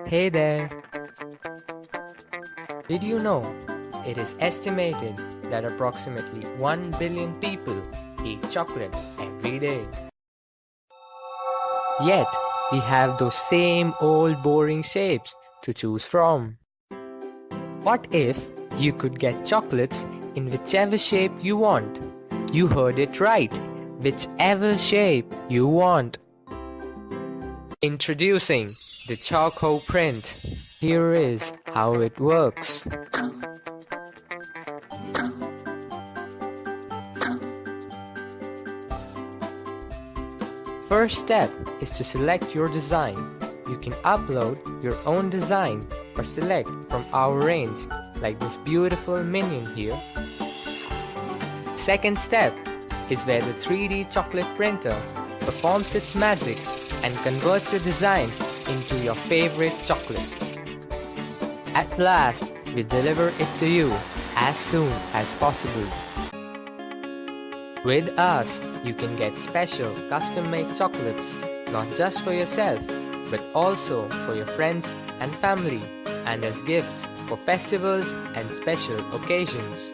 Hey there! Did you know it is estimated that approximately 1 billion people eat chocolate every day? Yet, we have those same old boring shapes to choose from. What if you could get chocolates in whichever shape you want? You heard it right, whichever shape you want. Introducing the Choco Print. Here is how it works. First step is to select your design. You can upload your own design or select from our range, like this beautiful minion here. Second step is where the 3D chocolate printer performs its magic and converts your design into your favorite chocolate. At last, we deliver it to you as soon as possible. With us, you can get special custom-made chocolates, not just for yourself, but also for your friends and family, and as gifts for festivals and special occasions.